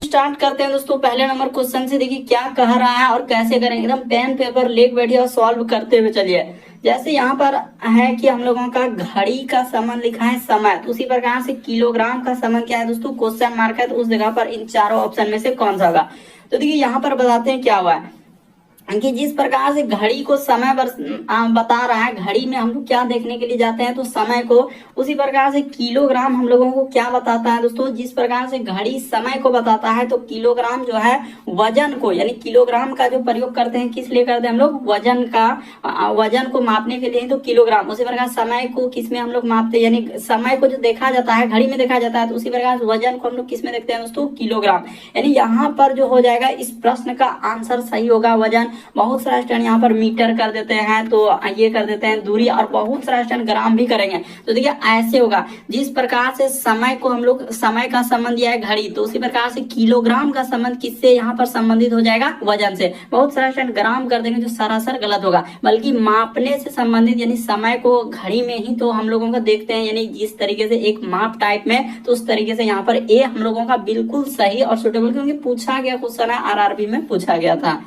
Start करते हैं दोस्तों पहले नंबर क्वेश्चन से। देखिए क्या कह रहा है और कैसे करेंगे, एकदम पेन पेपर लेके बैठिए और सॉल्व करते हुए चलिए। जैसे यहाँ पर है कि हम लोगों का घड़ी का समय लिखा है समय, तो उसी प्रकार से किलोग्राम का समय क्या है दोस्तों, क्वेश्चन मार्क है, तो उस जगह पर इन चारों ऑप्शन में से कौन सा होगा। तो देखिए यहाँ पर बताते हैं क्या हुआ है कि जिस प्रकार से घड़ी को समय बता रहा है, घड़ी में हम लोग क्या देखने के लिए जाते हैं तो समय को, उसी प्रकार से किलोग्राम हम लोगों को क्या बताता है दोस्तों, जिस प्रकार से घड़ी समय को बताता है तो किलोग्राम जो है वजन को, यानी किलोग्राम का जो प्रयोग करते हैं किस लिए करते हैं हम लोग, वजन का, वजन को मापने के लिए तो किलोग्राम। उसी प्रकार समय को किस में हम लोग मापते हैं, यानी समय को जो देखा जाता है घड़ी में देखा जाता है, तो उसी प्रकार वजन को हम लोग किस में देखते हैं दोस्तों, किलोग्राम। यानी यहाँ पर जो हो जाएगा इस प्रश्न का आंसर सही होगा वजन। बहुत सारा स्टूडेंट यहाँ पर मीटर कर देते हैं, तो ये कर देते हैं दूरी, और बहुत सारा स्टूडेंट ग्राम भी करेंगे। तो देखिए ऐसे होगा, जिस प्रकार से समय को हम लोग, समय का संबंध दिया है घड़ी, तो उसी प्रकार से किलोग्राम का संबंध किससे यहाँ पर संबंधित हो जाएगा, वजन से। बहुत सारा स्टूडेंट ग्राम कर देंगे जो सरासर गलत होगा, बल्कि मापने से संबंधित, यानी समय को घड़ी में ही तो हम लोगों का देखते हैं, यानी जिस तरीके से एक माप टाइप में, तो उस तरीके से यहाँ पर ए हम लोगों का बिल्कुल सही और सुटेबल, क्योंकि पूछा गया क्वेश्चन है, आरआरबी में पूछा गया था।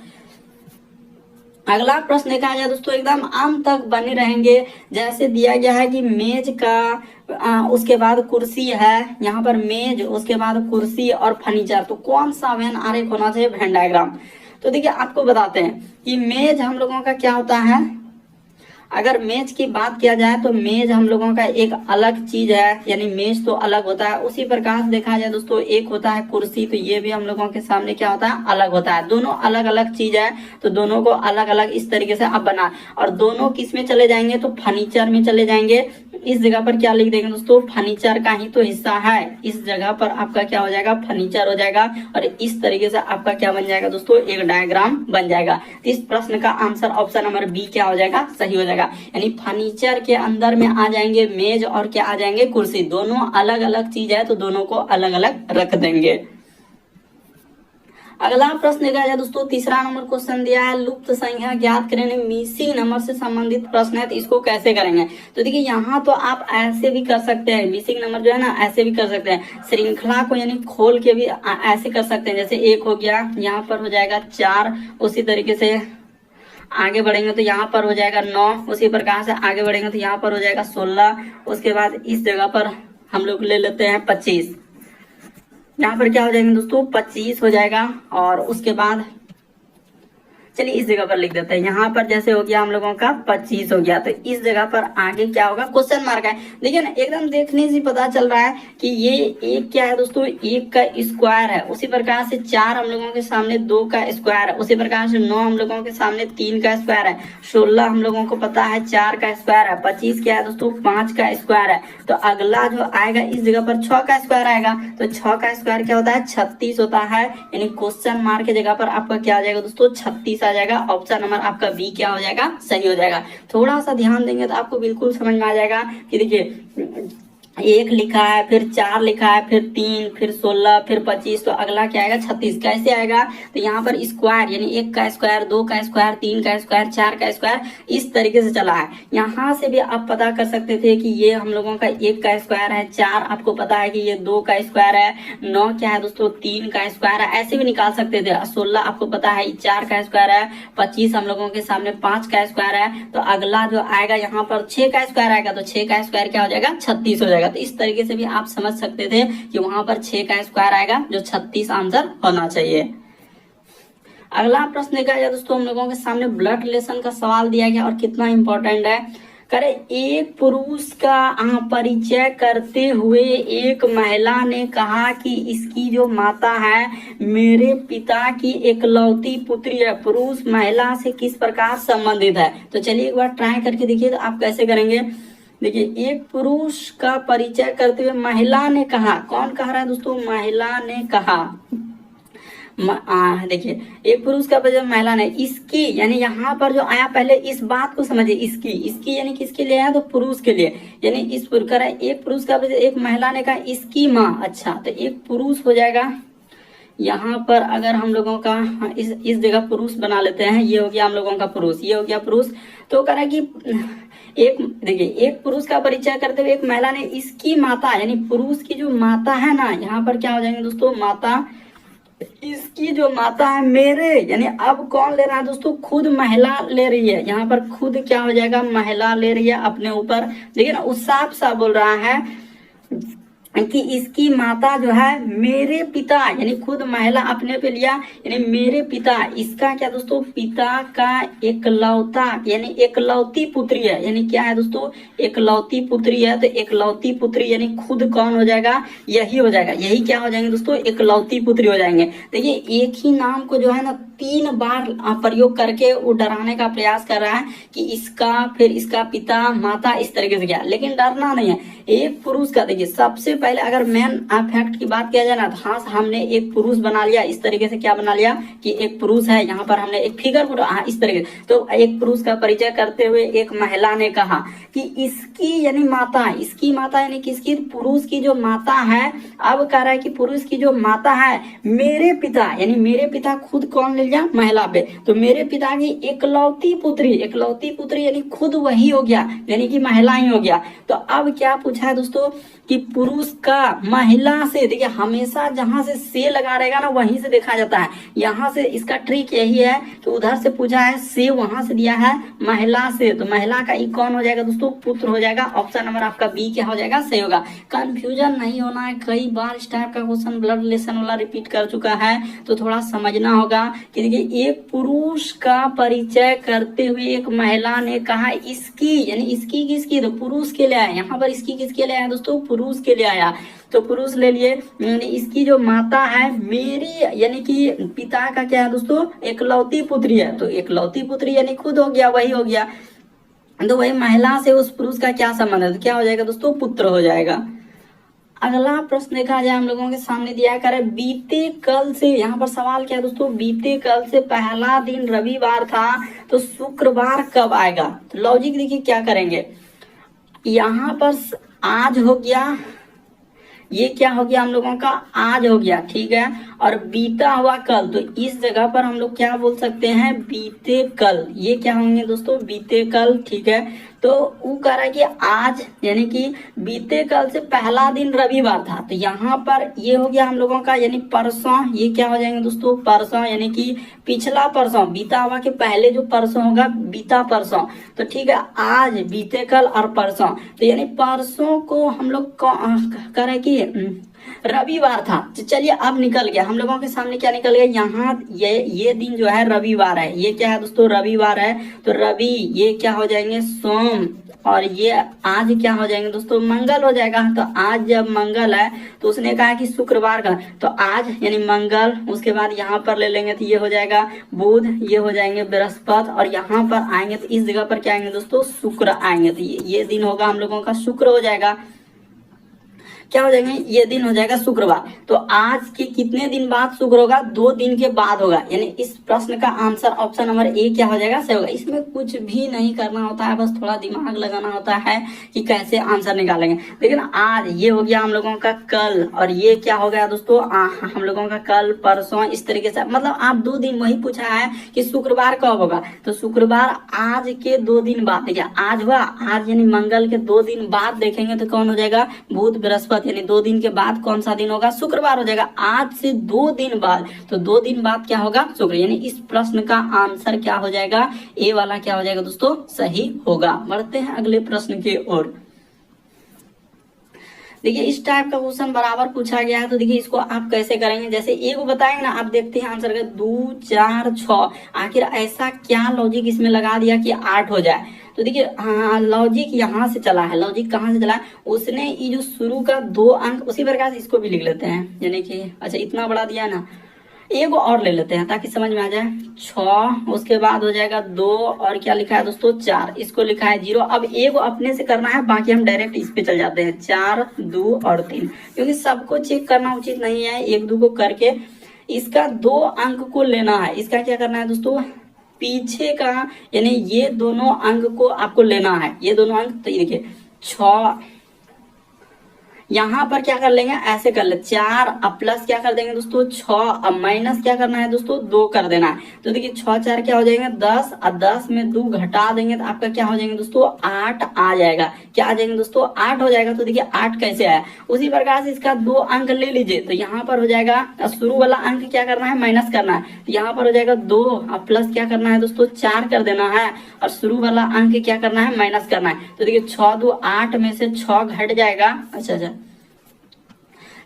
अगला प्रश्न देखा जाए दोस्तों, एकदम अंत तक बने रहेंगे। जैसे दिया गया है कि मेज का उसके बाद कुर्सी है, यहाँ पर मेज, उसके बाद कुर्सी और फर्नीचर, तो कौन सा वेन आरेख होना चाहिए, वेन डायग्राम। तो देखिए आपको बताते हैं कि मेज हम लोगों का क्या होता है, अगर मेज की बात किया जाए तो मेज हम लोगों का एक अलग चीज है, यानी मेज तो अलग होता है। उसी प्रकार से देखा जाए दोस्तों एक होता है कुर्सी, तो ये भी हम लोगों के सामने क्या होता है, अलग होता है। दोनों अलग अलग चीज है, तो दोनों को अलग अलग इस तरीके से आप बना, और दोनों किस में चले जाएंगे तो फर्नीचर में चले जाएंगे। इस जगह पर क्या लिख देंगे दोस्तों, फर्नीचर का ही तो हिस्सा है, इस जगह पर आपका क्या हो जाएगा, फर्नीचर हो जाएगा, और इस तरीके से आपका क्या बन जाएगा दोस्तों, एक डायग्राम बन जाएगा। तो इस प्रश्न का आंसर ऑप्शन नंबर बी क्या हो जाएगा, सही हो जाएगा। यानी फर्नीचर के अंदर में आ जाएंगे मेज और क्या आ जाएंगे कुर्सी, दोनों अलग अलग चीज है, तो दोनों को अलग अलग रख देंगे। अगला प्रश्न देखा जाए दोस्तों, तीसरा नंबर क्वेश्चन दिया है, लुप्त संख्या ज्ञात करें, मिसिंग नंबर से संबंधित प्रश्न है, तो इसको कैसे करेंगे। तो देखिए यहाँ तो आप ऐसे भी कर सकते हैं, मिसिंग नंबर जो है ना ऐसे भी कर सकते हैं, श्रृंखला को यानी खोल के भी ऐसे कर सकते हैं। जैसे एक हो गया, यहाँ पर हो जाएगा 4, उसी तरीके से आगे बढ़ेंगे तो यहाँ पर हो जाएगा 9, उसी प्रकार से आगे बढ़ेंगे तो यहाँ पर हो जाएगा 16, उसके बाद इस जगह पर हम लोग ले लेते हैं 25, यहाँ पर क्या हो जाएंगे दोस्तों 25 हो जाएगा, और उसके बाद चलिए इस जगह पर लिख देते हैं, यहाँ पर जैसे हो गया हम लोगों का 25 हो गया, तो इस जगह पर आगे क्या होगा, क्वेश्चन मार्क है। देखिए ना एकदम देखने से पता चल रहा है कि ये एक क्या है दोस्तों, एक का स्क्वायर है। उसी प्रकार से 4 हम लोगों के सामने 2 का स्क्वायर है, उसी प्रकार से 9 हम लोगों के सामने 3 का स्क्वायर है, 16 हम लोगों को पता है 4 का स्क्वायर है, 25 क्या है दोस्तों 5 का स्क्वायर है। तो अगला जो आएगा इस जगह पर 6 का स्क्वायर आएगा, तो 6 का स्क्वायर क्या होता है 36 होता है, यानी क्वेश्चन मार्क की जगह पर आपका क्या आ जाएगा दोस्तों 36 आ जाएगा। ऑप्शन नंबर आपका बी क्या हो जाएगा, सही हो जाएगा। थोड़ा सा ध्यान देंगे तो आपको बिल्कुल समझ में आ जाएगा कि देखिए 1 लिखा है, फिर 4 लिखा है, फिर 3, फिर 16, फिर 25, तो अगला क्या आएगा 36। कैसे आएगा, तो यहाँ पर स्क्वायर यानी 1 का स्क्वायर, 2 का स्क्वायर, 3 का स्क्वायर, 4 का स्क्वायर, इस तरीके से चला है। यहाँ से भी आप पता कर सकते थे कि ये हम लोगों का 1 का स्क्वायर है, 4 आपको पता है कि ये 2 का स्क्वायर है, 9 क्या है दोस्तों 3 का स्क्वायर है, ऐसे भी निकाल सकते थे। 16 आपको पता है 4 का स्क्वायर है, 25 हम लोगों के सामने 5 का स्क्वायर है, तो अगला जो आएगा यहाँ पर 6 का स्क्वायर आएगा, तो 6 का स्क्वायर क्या हो जाएगा 36 हो जाएगा। तो इस तरीके से भी आप समझ सकते थे कि वहां पर 6 का स्क्वायर आएगा, जो 36 आंसर होना चाहिए। अगला प्रश्न देखा जाए दोस्तों, हम लोगों के सामने ब्लड रिलेशन का सवाल दिया गया और कितना इंपॉर्टेंट है। करे एक पुरुष का परिचय करते हुए एक महिला ने कहा कि इसकी जो माता है मेरे पिता की एकलौती पुत्री है, पुरुष महिला से किस प्रकार संबंधित है। तो चलिए एक बार ट्राई करके देखिए तो आप कैसे करेंगे। देखिए एक पुरुष का परिचय करते हुए महिला ने कहा, कौन कह रहा है दोस्तों, महिला ने कहा। देखिए एक पुरुष का परिचय महिला ने, इसकी यानी यहाँ पर जो आया पहले इस बात को समझिए, इसकी यानी किसके लिए आया तो पुरुष के लिए, यानी इस प्रकार एक पुरुष का परिचय एक महिला ने कहा इसकी माँ। अच्छा तो एक पुरुष हो जाएगा, यहाँ पर अगर हम लोगों का इस जगह पुरुष बना लेते हैं, ये हो गया हम लोगों का पुरुष, ये हो गया पुरुष। तो कह रहा है कि एक देखिए एक पुरुष का परिचय करते हुए एक महिला ने इसकी माता, यानी पुरुष की जो माता है ना, यहाँ पर क्या हो जाएंगे दोस्तों माता, इसकी जो माता है मेरे, यानी अब कौन ले रहा है दोस्तों, खुद महिला ले रही है। यहाँ पर खुद क्या हो जाएगा, महिला ले रही है अपने ऊपर। देखिए ना, उस साफ साफ बोल रहा है कि इसकी माता जो है मेरे पिता, यानी खुद महिला अपने पे लिया, यानी मेरे पिता, इसका क्या दोस्तों, पिता का एकलौता, यानी एकलौती पुत्री है। यानी क्या है दोस्तों, एकलौती पुत्री है। तो एकलौती पुत्री यानी खुद कौन हो जाएगा, यही हो जाएगा। यही क्या हो जाएंगे दोस्तों, एकलौती पुत्री हो जाएंगे। देखिए एक ही नाम को जो है ना 3 बार प्रयोग करके वो डराने का प्रयास कर रहा है कि इसका, फिर इसका पिता, माता, इस तरीके से क्या, लेकिन डरना नहीं है। एक पुरुष का, देखिए सबसे पहले अगर मेन फैक्ट की बात किया जाए ना, तो हाँ हमने एक पुरुष बना लिया। इस तरीके से क्या बना लिया कि एक पुरुष है, यहाँ पर हमने एक फिगर को, हाँ इस तरीके से। तो एक पुरुष का परिचय करते हुए एक महिला ने कहा कि इसकी यानी माता, इसकी माता यानी किसकी, पुरुष की जो माता है। अब कह रहा है कि पुरुष की जो माता है मेरे पिता, यानी मेरे पिता खुद कौन ले लिया, महिला पे। तो मेरे पिता की एकलौती पुत्री, एकलौती पुत्री यानी खुद वही हो गया, यानी कि महिला ही हो गया। तो अब क्या पूछा है दोस्तों कि पुरुष का महिला से, देखिए हमेशा जहां से लगा रहेगा ना वहीं से देखा जाता है। यहाँ से इसका ट्रिक यही है कि उधर से पूछा है से, वहां से दिया है महिला से, तो महिला का ई कौन हो जाएगा दोस्तों, पुत्र हो जाएगा। ऑप्शन नंबर आपका बी क्या हो जाएगा, सही होगा। कंफ्यूजन नहीं होना है, कई बार इस टाइप का क्वेश्चन ब्लड रिलेशन वाला रिपीट कर चुका है, तो थोड़ा समझना होगा कि देखिए एक पुरुष का परिचय करते हुए एक महिला ने कहा इसकी, यानी इसकी किसकी, तो पुरुष के लिए आया। यहाँ पर इसकी किसके लिए आया दोस्तों, पुरुष के लिए आया। तो पुरुष ले लिए, यानी इसकी जो माता है मेरी, यानी कि पिता का क्या है दोस्तों, एकलौती पुत्री है। तो एकलौती पुत्री यानी खुद हो गया, वही हो गया। तो वही महिला से उस पुरुष का क्या संबंध है, तो क्या हो जाएगा दोस्तों, पुत्र हो जाएगा। अगला प्रश्न देखा जाए हम लोगों के सामने दिया कर, बीते कल से, यहाँ पर सवाल क्या है दोस्तों, बीते कल से पहला दिन रविवार था, तो शुक्रवार कब आएगा। तो लॉजिक देखिए क्या करेंगे, यहाँ पर आज हो गया, ये क्या हो गया हम लोगों का, आज हो गया, ठीक है। और बीता हुआ कल, तो इस जगह पर हम लोग क्या बोल सकते हैं, बीते कल। ये क्या होंगे दोस्तों, बीते कल, ठीक है। तो वो कह रहा है कि आज, यानी कि बीते कल से पहला दिन रविवार था, तो यहाँ पर ये हो गया हम लोगों का, यानी परसों। ये क्या हो जाएंगे दोस्तों, परसों, यानी कि पिछला परसों, बीता हुआ के पहले जो परसों होगा बीता परसों। तो ठीक है, आज, बीते कल और परसों, तो यानी परसों को हम लोग कह रहे कि रविवार था। तो चलिए अब निकल गया हम लोगों के सामने, क्या निकल गया, यहाँ ये दिन जो है रविवार है। ये क्या है दोस्तों, रविवार है। तो रवि, ये क्या हो जाएंगे, सोम, और ये आज क्या हो जाएंगे दोस्तों, मंगल हो जाएगा। तो आज जब मंगल है तो उसने कहा कि शुक्रवार का, तो आज यानी मंगल, उसके बाद यहाँ पर ले लेंगे तो ये हो जाएगा बुध, ये हो जाएंगे बृहस्पति, और यहाँ पर आएंगे तो इस जगह पर क्या आएंगे दोस्तों, शुक्र आएंगे। तो ये दिन होगा हम लोगों का, शुक्र हो जाएगा। क्या हो जाएंगे, ये दिन हो जाएगा शुक्रवार। तो आज के कितने दिन बाद शुक्र होगा, 2 दिन के बाद होगा। यानी इस प्रश्न का आंसर ऑप्शन नंबर ए क्या हो जाएगा, सही होगा। इसमें कुछ भी नहीं करना होता है, बस थोड़ा दिमाग लगाना होता है कि कैसे आंसर निकालेंगे। लेकिन आज ये हो गया हम लोगों का कल, और ये क्या हो गया दोस्तों, हम लोगों का कल, परसों, इस तरीके से। मतलब आप 2 दिन, वही पूछा है कि शुक्रवार कब होगा, तो शुक्रवार आज के 2 दिन बाद। देखिए आज हुआ, आज यानी मंगल के 2 दिन बाद देखेंगे तो कौन हो जाएगा, बुध बृहस्पति, यानी 2 दिन के बाद कौन सा दिन होगा, शुक्रवार हो जाएगा। आज से 2 दिन बाद, तो 2 दिन बाद क्या होगा, शुक्र। यानी इस प्रश्न का आंसर क्या हो जाएगा, ए वाला क्या हो जाएगा दोस्तों, सही होगा। बढ़ते हैं अगले प्रश्न की ओर। देखिए इस टाइप का क्वेश्चन बराबर पूछा गया है, तो देखिए इसको आप कैसे करेंगे। जैसे एक बताएंगे ना, आप देखते हैं आंसर का 2 4 6, आखिर ऐसा क्या लॉजिक इसमें लगा दिया कि 8 हो जाए। तो देखिए हाँ, लॉजिक यहाँ से चला है। लॉजिक कहाँ से चला है, उसने ये जो शुरू का 2 अंक, उसी प्रकार से इसको भी लिख लेते हैं। यानी कि अच्छा इतना बड़ा दिया ना, एक और ले लेते हैं ताकि समझ में आ जाए। 6, उसके बाद हो जाएगा 2, और क्या लिखा है दोस्तों 4, इसको लिखा है 0। अब एक अपने से करना है, बाकी हम डायरेक्ट इस पे चल जाते हैं। 4 2 और 3, क्योंकि सबको चेक करना उचित नहीं है। 1 2 को करके इसका 2 अंक को लेना है। इसका क्या करना है दोस्तों, पीछे का, यानी ये दोनों अंक को आपको लेना है, ये दोनों अंक। तो ये देखिए 6, यहाँ पर क्या कर लेंगे, ऐसे कर ले 4, अब प्लस क्या कर देंगे दोस्तों 6, अब माइनस क्या करना है दोस्तों 2 कर देना है। तो देखिए 6 4 क्या हो जाएंगे 10, और 10 में 2 घटा देंगे तो आपका क्या हो जाएंगे दोस्तों 8 आ जाएगा। क्या आ जाएंगे दोस्तों 8 हो जाएगा। तो देखिए 8 कैसे आया, उसी प्रकार से इसका 2 अंक ले लीजिए। तो यहाँ पर हो जाएगा शुरू वाला अंक क्या करना है माइनस करना है, तो यहाँ पर हो जाएगा 2, अब प्लस क्या करना है दोस्तों 4 कर देना है, और शुरू वाला अंक क्या करना है माइनस करना है। तो देखिए 6 2 8 में से 6 घट जाएगा, अच्छा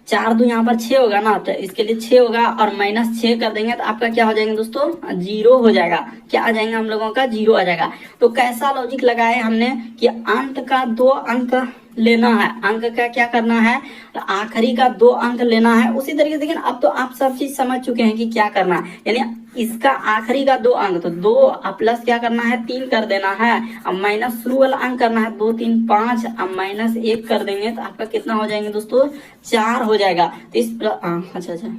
4 2 यहाँ पर 6 होगा ना, तो इसके लिए 6 होगा और माइनस 6 कर देंगे तो आपका क्या हो जाएंगे दोस्तों 0 हो जाएगा। क्या आ जाएंगे हम लोगों का 0 आ जाएगा। तो कैसा लॉजिक लगाए हमने कि अंत का 2 अंक लेना है, अंक का क्या करना है आखिरी का 2 अंक लेना है। उसी तरीके से देखिए अब तो आप सब चीज समझ चुके हैं कि क्या करना है, यानी इसका आखिरी का 2 अंक, तो 2 अब प्लस क्या करना है 3 कर देना है, अब माइनस शुरू वाला अंक करना है 2 3 5, अब माइनस 1 कर देंगे तो आपका कितना हो जाएंगे दोस्तों 4 हो जाएगा। तो इस अच्छा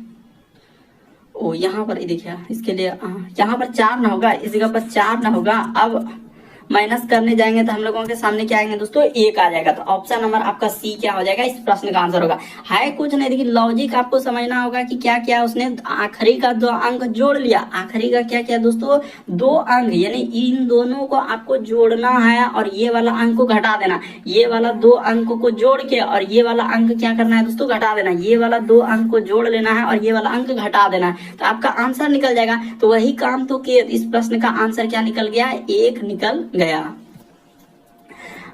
ओ यहाँ पर देखिए इसके लिए यहाँ पर 4 ना होगा, इस जगह पर 4 ना होगा। अब माइनस करने जाएंगे तो हम लोगों के सामने क्या आएंगे दोस्तों 1 आ जाएगा। तो ऑप्शन नंबर आपका सी क्या हो जाएगा, इस प्रश्न का आंसर होगा। है कुछ नहीं, देखिए लॉजिक आपको समझना होगा कि क्या क्या उसने आखिरी का 2 अंक जोड़ लिया। आखिरी का क्या क्या दोस्तों 2 अंक, यानी इन दोनों को आपको जोड़ना है और ये वाला अंक को घटा देना। ये वाला 2 अंक को जोड़ के और ये वाला अंक क्या करना है दोस्तों घटा देना। ये वाला 2 अंक को जोड़ लेना है और ये वाला अंक घटा देना है, तो आपका आंसर निकल जाएगा। तो वही काम तो किए, इस प्रश्न का आंसर क्या निकल गया 1 निकल गया।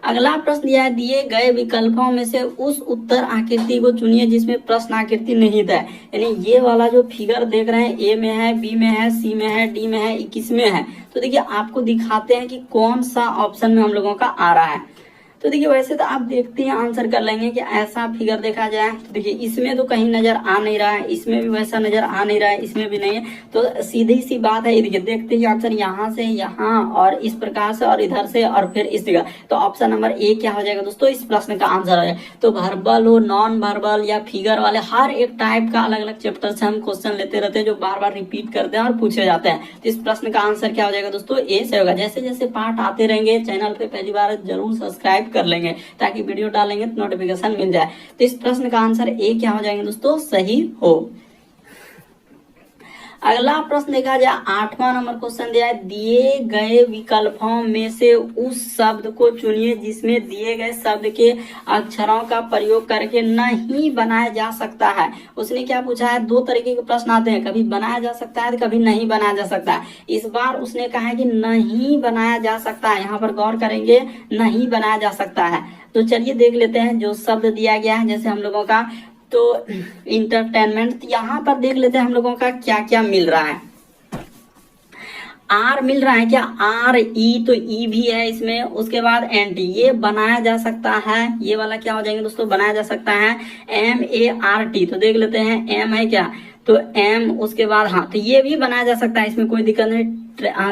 अगला प्रश्न दिया है दिए गए विकल्पों में से उस उत्तर आकृति को चुनिए जिसमें प्रश्न आकृति निहित है। यानी ये वाला जो फिगर देख रहे हैं ए में है, बी में है, सी में है, डी में है, 21 में है। तो देखिए आपको दिखाते हैं कि कौन सा ऑप्शन में हम लोगों का आ रहा है। तो देखिए वैसे तो आप देखते हैं आंसर कर लेंगे कि ऐसा फिगर देखा जाए तो देखिए इसमें तो कहीं नजर आ नहीं रहा है, इसमें भी वैसा नजर आ नहीं रहा है, इसमें भी नहीं है। तो सीधी सी बात है, देखिए देखते हैं आंसर यहाँ से यहाँ और इस प्रकार से और इधर से और फिर इस जगह। तो ऑप्शन नंबर ए क्या हो जाएगा दोस्तों इस प्रश्न का आंसर हो जाएगा। तो वर्बल हो, नॉन वर्बल या फिगर वाले हर एक टाइप का अलग अलग चैप्टर से हम क्वेश्चन लेते रहते हैं जो बार बार रिपीट करते हैं और पूछे जाते हैं। तो इस प्रश्न का आंसर क्या हो जाएगा दोस्तों ए से होगा। जैसे जैसे पार्ट आते रहेंगे चैनल पे पहली बार जरूर सब्सक्राइब कर लेंगे ताकि वीडियो डालेंगे तो नोटिफिकेशन मिल जाए। तो इस प्रश्न का आंसर ए क्या हो जाएंगे दोस्तों सही हो। अगला प्रश्न देखा जाए 8वां नंबर क्वेश्चन दिया है दिए गए विकल्पों में से उस शब्द को चुनिए जिसमें दिए गए शब्द के अक्षरों का प्रयोग करके नहीं बनाया जा सकता है। उसने क्या पूछा है, 2 तरीके के प्रश्न आते हैं, कभी बनाया जा सकता है कभी नहीं बनाया जा सकता है। इस बार उसने कहा है कि नहीं बनाया जा सकता है। यहाँ पर गौर करेंगे नहीं बनाया जा सकता है। तो चलिए देख लेते हैं जो शब्द दिया गया है। जैसे हम लोगों का तो इंटरटेनमेंट, यहाँ पर देख लेते हैं हम लोगों का क्या क्या मिल रहा है। आर मिल रहा है क्या, आर ई, तो ई भी है इसमें। उसके बाद एंटी, ये बनाया जा सकता है, ये वाला क्या हो जाएंगे दोस्तों बनाया जा सकता है। एम ए आर टी, तो देख लेते हैं एम है क्या, तो एम, उसके बाद हाँ तो ये भी बनाया जा सकता है, इसमें कोई दिक्कत नहीं।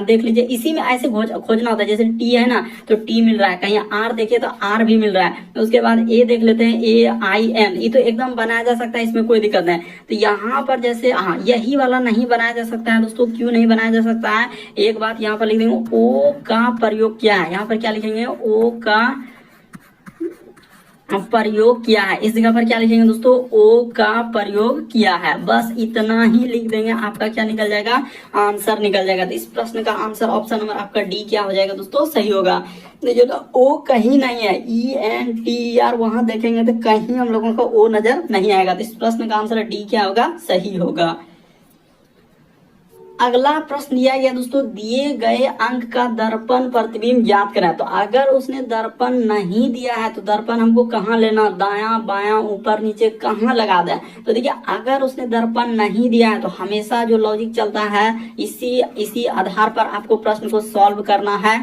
देख लीजिए इसी में ऐसे खोजना होता है, जैसे टी है ना तो टी मिल रहा है, कहीं आर देखिए तो आर भी मिल रहा है। तो उसके बाद ए देख लेते हैं, ए आई एन, ये तो एकदम बनाया जा सकता है, इसमें कोई दिक्कत नहीं। तो यहाँ पर जैसे हाँ यही वाला नहीं बनाया जा सकता है दोस्तों। क्यों नहीं बनाया जा सकता है, एक बात यहाँ पर लिख देंगे ओ का प्रयोग किया है। यहाँ पर क्या लिखेंगे, ओ का प्रयोग किया है। इस जगह पर क्या लिखेंगे दोस्तों, ओ का प्रयोग किया है। बस इतना ही लिख देंगे, आपका क्या निकल जाएगा आंसर निकल जाएगा। तो इस प्रश्न का आंसर ऑप्शन नंबर आपका डी क्या हो जाएगा दोस्तों सही होगा। देखिए तो ओ कहीं नहीं है, ई एन टी आर वहां देखेंगे तो कहीं हम लोगों को ओ नजर नहीं आएगा। तो इस प्रश्न का आंसर डी क्या होगा सही होगा। अगला प्रश्न दिया गया दोस्तों दिए गए अंक का दर्पण प्रतिबिंब ज्ञात करें। तो अगर उसने दर्पण नहीं दिया है तो दर्पण हमको कहाँ लेना, दायां बायां ऊपर नीचे कहाँ लगा दें। तो देखिए अगर उसने दर्पण नहीं दिया है तो हमेशा जो लॉजिक चलता है इसी आधार पर आपको प्रश्न को सॉल्व करना है।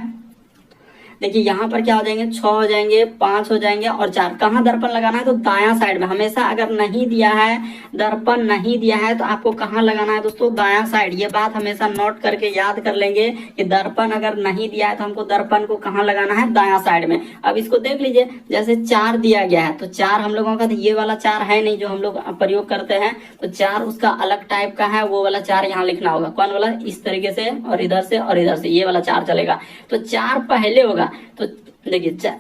देखिए यहाँ पर क्या हो जाएंगे 6 हो जाएंगे, 5 हो जाएंगे और 4। कहाँ दर्पण लगाना है तो दायां साइड में। हमेशा अगर नहीं दिया है, दर्पण नहीं दिया है तो आपको कहाँ लगाना है दोस्तों दायां साइड। ये बात हमेशा नोट करके याद कर लेंगे कि दर्पण अगर नहीं दिया है तो हमको दर्पण को कहाँ लगाना है दायां साइड में। अब इसको देख लीजिए जैसे 4 दिया गया है तो 4 हम लोगों का तो ये वाला 4 है नहीं जो हम लोग प्रयोग करते हैं, तो 4 उसका अलग टाइप का है, वो वाला 4 यहाँ लिखना होगा। कौन वाला, इस तरीके से और इधर से और इधर से ये वाला 4 चलेगा। तो 4 पहले होगा। तो देखिए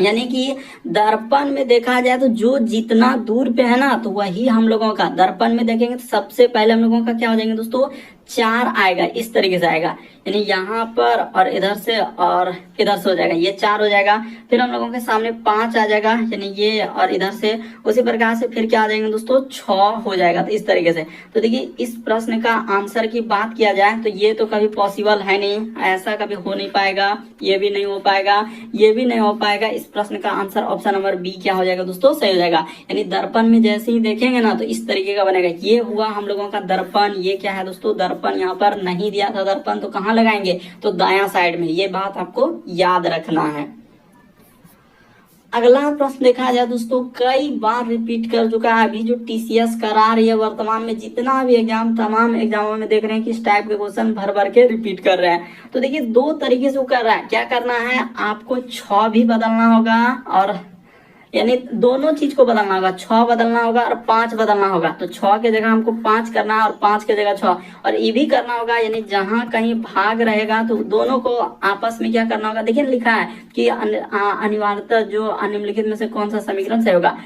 यानी कि दर्पण में देखा जाए तो जो जितना दूर पे है ना, तो वही हम लोगों का दर्पण में देखेंगे तो सबसे पहले हम लोगों का क्या हो जाएंगे दोस्तों, 4 आएगा, इस तरीके से आएगा। यानी यहाँ पर और इधर से और इधर से हो जाएगा, ये 4 हो जाएगा। फिर हम लोगों के सामने 5 आ जाएगा, यानी ये और इधर से उसी प्रकार से फिर क्या आ जाएंगे दोस्तों, 6 हो जाएगा। तो इस तरीके से तो देखिए इस प्रश्न का आंसर की बात किया जाए तो ये तो कभी पॉसिबल है नहीं, ऐसा कभी हो नहीं पाएगा, ये भी नहीं हो पाएगा, ये भी नहीं हो पाएगा। इस प्रश्न का आंसर ऑप्शन नंबर बी क्या हो जाएगा दोस्तों, सही हो जाएगा। यानी दर्पण में जैसे ही देखेंगे ना तो इस तरीके का बनेगा। ये हुआ हम लोगों का दर्पण। ये क्या है दोस्तों, दर्पण। यहाँ पर नहीं दिया था दर्पण तो कहाँ लगाएंगे, तो दायां साइड में। ये बात आपको याद रखना है। अगला प्रश्न देखा जाए दोस्तों, कई बार रिपीट कर चुका है। अभी जो टीसीएस करा रही है वर्तमान में जितना भी एग्जाम, तमाम एग्जामों में देख रहे हैं कि इस टाइप के क्वेश्चन भर भर के रिपीट कर रहे हैं। तो देखिए 2 तरीके से वो कर रहा है। क्या करना है, आपको 6 भी बदलना होगा और यानी दोनों चीज को बदलना होगा, 6 बदलना होगा और 5 बदलना होगा। तो 6 के जगह हमको 5 करना है और 5 के जगह 6, और ये भी करना होगा। यानी जहां कहीं भाग रहेगा तो दोनों को आपस में क्या करना होगा। देखिए लिखा है कि अनिवार्यतः जो निम्नलिखित में से कौन सा समीकरण सही होगा।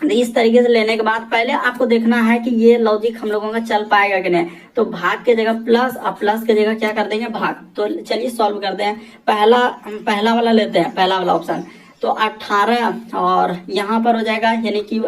इस तरीके से लेने के बाद पहले आपको देखना है कि ये लॉजिक हम लोगों का चल पाएगा कि नहीं। तो भाग के जगह प्लस और प्लस के जगह क्या कर देंगे, भाग। तो चलिए सॉल्व करते हैं। पहला वाला लेते हैं, पहला वाला ऑप्शन। तो 18 और यहाँ पर हो जाएगा यानी कि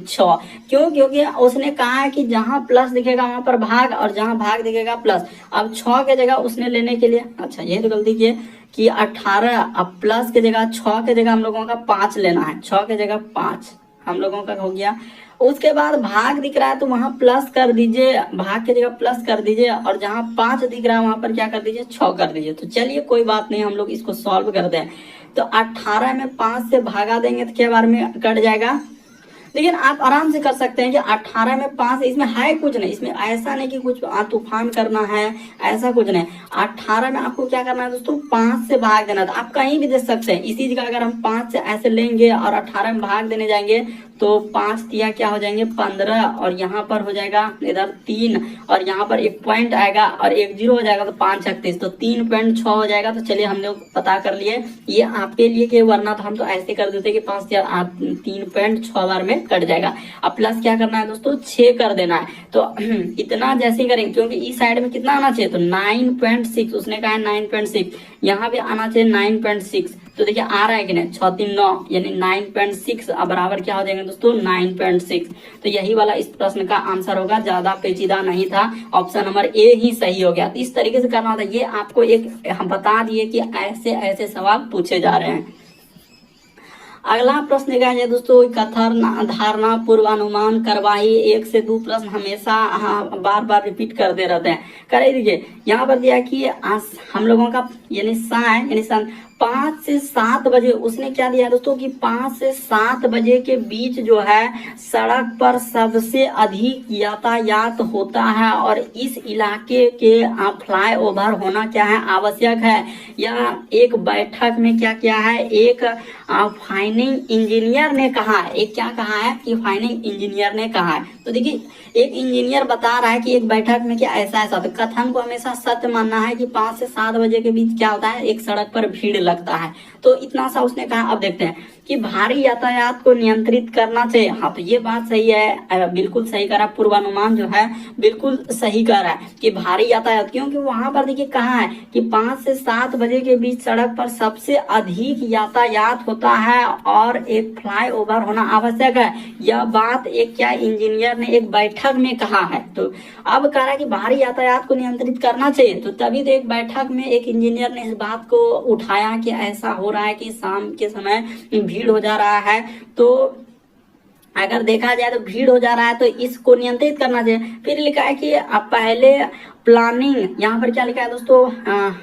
6। क्यों, क्योंकि उसने कहा है कि जहाँ प्लस दिखेगा वहां पर भाग और जहाँ भाग दिखेगा प्लस। अब 6 के जगह उसने लेने के लिए, अच्छा ये तो गलती की कि 18 अब प्लस के जगह 6 के जगह हम लोगों का 5 लेना है। 6 के जगह 5 हम लोगों का हो गया। उसके बाद भाग दिख रहा है तो वहां प्लस कर दीजिए, भाग की जगह प्लस कर दीजिए, और जहां 5 दिख रहा है वहां पर क्या कर दीजिए, 6 कर दीजिए। तो चलिए कोई बात नहीं, हम लोग इसको सॉल्व करते हैं। तो 18 में 5 से भागा देंगे तो क्या बार में कट जाएगा। लेकिन आप आराम से कर सकते हैं कि 18 में 5, इसमें है कुछ नहीं, इसमें ऐसा नहीं कि कुछ तूफान करना है, ऐसा कुछ नहीं। 18 में आपको क्या करना है दोस्तों, 5 से भाग देना। तो आप कहीं भी दे सकते हैं। इसी जगह अगर हम 5 से ऐसे लेंगे और 18 में भाग देने जाएंगे तो 5 दिया क्या हो जाएंगे 15, और यहाँ पर हो जाएगा इधर 3, और यहाँ पर एक पॉइंट आएगा और एक 0 हो जाएगा तो 5 36, तो 3.6 हो जाएगा। तो चलिए हम लोग पता कर लिए, ये आपके लिए कि वरना तो हम तो ऐसे कर देते कि 5 या 3.6 बार में कट जाएगा। अब प्लस क्या करना है दोस्तों, 6 कर देना है। तो इतना जैसे ही करेंगे, क्योंकि इस साइड में कितना आना चाहिए, तो 9.6, उसने कहा है 9.6, यहाँ पे आना चाहिए 9.6। तो देखिए आ रहा है कि नहीं, 6 3 9, यानी 9.6 बराबर क्या हो जाएंगे दोस्तों, 9.6। तो यही वाला इस प्रश्न का आंसर होगा, ज्यादा पेचीदा नहीं था, ऑप्शन नंबर ए ही सही हो गया। तो इस तरीके से करना होता है। ये आपको एक हम बता दिए कि ऐसे ऐसे सवाल पूछे जा रहे हैं। अगला प्रश्न देखा जाए दोस्तों, कथन, धारणा, पूर्वानुमान, करवाही। 1 से 2 प्रश्न हमेशा बार बार रिपीट करते रहते हैं। करे देखिए यहाँ पर दिया कि हम लोगों का यानी यानी 5 से 7 बजे उसने क्या दिया दोस्तों कि 5 से 7 बजे के बीच जो है सड़क पर सबसे अधिक यातायात होता है, और इस इलाके के फ्लाई ओवर होना क्या है, आवश्यक है। या एक बैठक में क्या किया है, एक फाइनिंग इंजीनियर ने कहा है, एक क्या कहा है कि फाइनिंग इंजीनियर ने कहा है। तो देखिए एक इंजीनियर बता रहा है कि एक बैठक में क्या ऐसा ऐसा। तो कथन को हमेशा सत्य मानना है कि 5 से 7 बजे के बीच क्या होता है, एक सड़क पर भीड़ लगता है। तो इतना सा उसने कहा। अब देखते हैं कि भारी यातायात को नियंत्रित करना चाहिए। हाँ तो ये बात सही है, बिल्कुल सही करा। पूर्वानुमान जो है बिल्कुल सही कर रहा है कि भारी यातायात, क्योंकि वहां पर देखिए कहा है कि 5 से 7 बजे के बीच सड़क पर सबसे अधिक यातायात होता है और एक फ्लाई ओवर होना आवश्यक है। यह बात एक क्या इंजीनियर ने एक बैठक में कहा है। तो अब कह रहा है कि भारी यातायात को नियंत्रित करना चाहिए। तो तभी तो एक बैठक में एक इंजीनियर ने इस बात को उठाया कि ऐसा हो रहा है कि शाम के समय भीड़ हो जा रहा है। तो अगर देखा जाए तो भीड़ हो जा रहा है तो इसको नियंत्रित करना चाहिए। फिर लिखा है कि पहले प्लानिंग, यहाँ पर क्या लिखा है दोस्तों,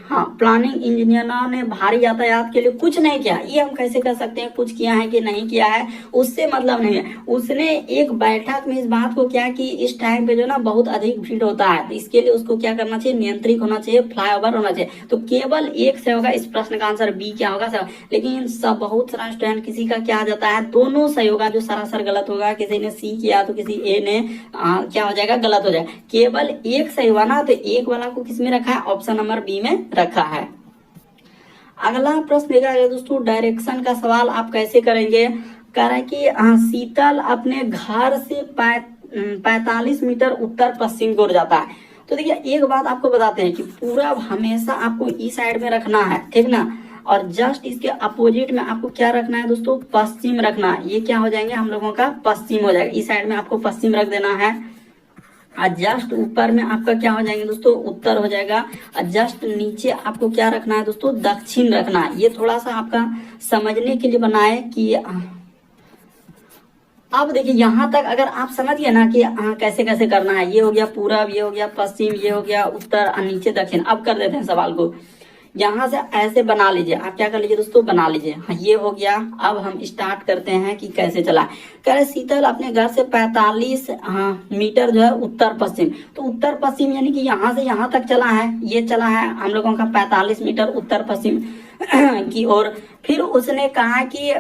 हाँ प्लानिंग इंजीनियरों ने भारी यातायात के लिए कुछ नहीं किया। ये हम कैसे कर सकते हैं कुछ किया है कि नहीं किया है, उससे मतलब नहीं है। उसने एक बैठक में इस बात को क्या कि इस टाइम पे जो ना बहुत अधिक भीड़ होता है, तो इसके लिए उसको क्या करना चाहिए, नियंत्रित होना चाहिए, फ्लाईओवर होना चाहिए। तो केवल एक से होगा, इस प्रश्न का आंसर बी क्या होगा सर। लेकिन सब बहुत सारा स्टूडेंट किसी का क्या आ जाता है, दोनों सही होगा, जो सरासर गलत होगा। किसी ने सी किया तो किसी ए ने क्या हो जाएगा, गलत हो जाएगा। केवल एक सही हुआ ना, तो एक वाला को किस में रखा है, ऑप्शन नंबर बी में रखा है। अगला प्रश्न देखा गया दोस्तों, डायरेक्शन का सवाल आप कैसे करेंगे। कह रहा है कि शीतल अपने घर से 45 मीटर उत्तर पश्चिम की ओर जाता है। तो देखिए एक बात आपको बताते हैं कि पूरा हमेशा आपको इस साइड में रखना है, ठीक ना, और जस्ट इसके अपोजिट में आपको क्या रखना है दोस्तों, पश्चिम रखना है। ये क्या हो जाएंगे हम लोगों का पश्चिम हो जाएगा, इस साइड में आपको पश्चिम रख देना है। और जस्ट ऊपर में आपका क्या हो जाएंगे दोस्तों, उत्तर हो जाएगा। और जस्ट नीचे आपको क्या रखना है दोस्तों, दक्षिण रखना है। ये थोड़ा सा आपका समझने के लिए बनाए कि अब देखिए यहाँ तक अगर आप समझ गए ना कि कैसे कैसे करना है। ये हो गया पूरब, ये हो गया पश्चिम, ये हो गया उत्तर और नीचे दक्षिण। अब कर देते हैं सवाल को, यहाँ से ऐसे बना लीजिए। आप क्या कर लीजिए दोस्तों, बना लीजिए। हाँ ये हो गया। अब हम स्टार्ट करते हैं कि कैसे चला। कह रहे शीतल अपने घर से 45 मीटर जो है उत्तर पश्चिम। तो उत्तर पश्चिम यानी कि यहाँ से यहाँ तक चला है, ये चला है हम लोगों का 45 मीटर उत्तर पश्चिम की ओर। फिर उसने कहा कि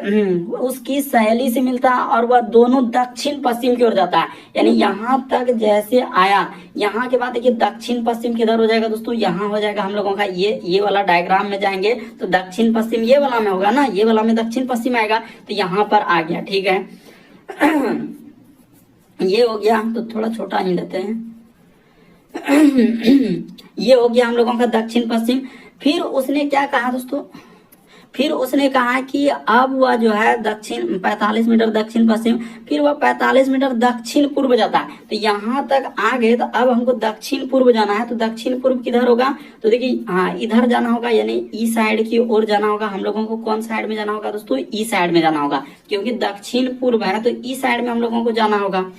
उसकी सहेली से मिलता और वह दोनों दक्षिण पश्चिम की ओर जाता है। यानी यहाँ तक जैसे आया, यहाँ के बाद देखिए दक्षिण पश्चिम किधर हो जाएगा दोस्तों, यहाँ हो जाएगा हम लोगों का ये वाला डायग्राम में जाएंगे तो दक्षिण पश्चिम ये वाला में होगा ना, ये वाला में दक्षिण पश्चिम आएगा। तो यहाँ पर आ गया, ठीक है। ये हो गया, तो थोड़ा छोटा ही लेते हैं। ये हो गया हम लोगों का दक्षिण पश्चिम। फिर उसने क्या कहा दोस्तों, फिर उसने कहा कि अब वह जो है दक्षिण 45 मीटर दक्षिण पश्चिम, फिर वह 45 मीटर दक्षिण पूर्व जाता है। तो यहाँ तक आ गए, तो अब हमको दक्षिण पूर्व जाना है। तो दक्षिण पूर्व किधर होगा, तो देखिए हाँ इधर जाना होगा, यानी ई साइड की ओर जाना होगा। हम लोगों को कौन साइड में जाना होगा दोस्तों, ई साइड में जाना होगा, क्योंकि दक्षिण पूर्व है तो ई साइड में हम लोगों को जाना होगा।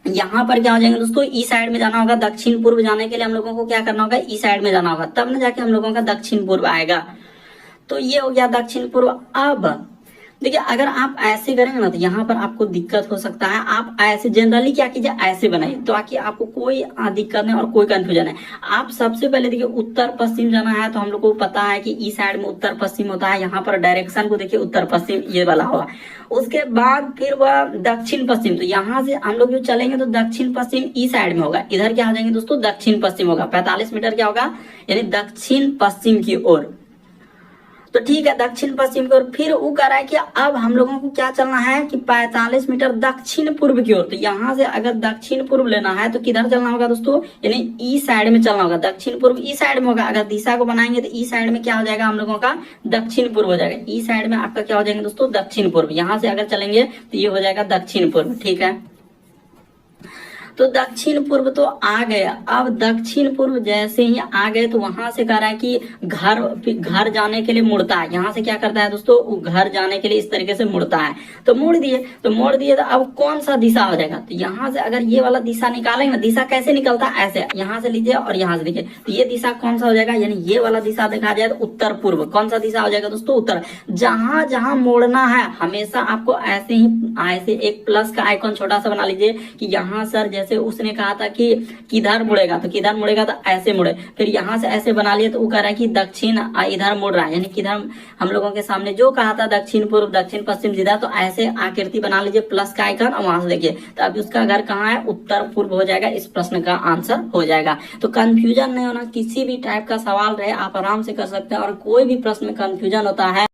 यहाँ पर क्या हो जाएंगे दोस्तों, ई साइड में जाना होगा। दक्षिण पूर्व जाने के लिए हम लोगों को क्या करना होगा, ई साइड में जाना होगा, तब ना जाके हम लोगों का दक्षिण पूर्व आएगा। तो ये हो गया दक्षिण पूर्व। अब देखिए अगर आप ऐसे करेंगे ना तो यहाँ पर आपको दिक्कत हो सकता है। आप ऐसे जनरली क्या कीजिए, ऐसे बनाइए ताकि आपको कोई दिक्कत नहीं और कोई कंफ्यूजन है। आप सबसे पहले देखिए उत्तर पश्चिम जाना है, तो हम लोग को पता है कि ई साइड में उत्तर पश्चिम होता है। यहाँ पर डायरेक्शन को देखिए उत्तर पश्चिम ये वाला होगा। उसके बाद फिर वह दक्षिण पश्चिम, तो यहाँ से हम लोग जो चलेंगे तो दक्षिण पश्चिम ई साइड में होगा। इधर क्या हो जाएंगे दोस्तों, दक्षिण पश्चिम होगा। 45 मीटर क्या होगा, यानी दक्षिण पश्चिम की ओर। तो ठीक है, दक्षिण पश्चिम की ओर। फिर वो कह रहा है कि अब हम लोगों को क्या चलना है कि 45 मीटर दक्षिण पूर्व की ओर। तो यहाँ से अगर दक्षिण पूर्व लेना है तो किधर चलना होगा दोस्तों, यानी ई साइड में चलना होगा। दक्षिण पूर्व ई साइड में होगा। अगर दिशा को बनाएंगे तो ई साइड में क्या हो जाएगा हम लोगों का, दक्षिण पूर्व हो जाएगा। ई साइड में आपका क्या हो जाएगा दोस्तों, दक्षिण पूर्व। यहाँ से अगर चलेंगे तो ये हो जाएगा दक्षिण पूर्व, ठीक है। तो दक्षिण पूर्व तो आ गया। अब दक्षिण पूर्व जैसे ही आ गए तो वहां से कह रहा है कि घर जाने के लिए मुड़ता है। यहाँ से क्या करता है दोस्तों, वो घर जाने के लिए इस तरीके से मुड़ता है। तो मोड़ दिए तो अब कौन सा दिशा हो जाएगा, तो यहाँ से अगर ये वाला दिशा निकालेंगे ना, दिशा कैसे निकलता है, ऐसे यहाँ से लीजिए और यहाँ से लीजिए। तो ये दिशा कौन सा हो जाएगा, यानी ये वाला दिशा देखा जाए तो उत्तर पूर्व। कौन सा दिशा हो जाएगा दोस्तों, उत्तर। जहां जहां मोड़ना है हमेशा आपको ऐसे एक प्लस का आइकॉन छोटा सा बना लीजिए कि यहाँ सर जैसे उसने कहा था कि किधर मुड़ेगा, तो किधर मुड़ेगा तो ऐसे मुड़े। फिर यहाँ से ऐसे बना लिए तो वो कह रहा है कि दक्षिण इधर मुड़ रहा है, यानी किधर हम लोगों के सामने जो कहा था दक्षिण पूर्व दक्षिण पश्चिम जिधर, तो ऐसे आकृति बना लीजिए प्लस का आइकन और वहां से देखिए। तो अब उसका घर कहाँ है, उत्तर पूर्व हो जाएगा। इस प्रश्न का आंसर हो जाएगा। तो कंफ्यूजन नहीं होना, किसी भी टाइप का सवाल रहे आप आराम से कर सकते हैं। और कोई भी प्रश्न में कंफ्यूजन होता है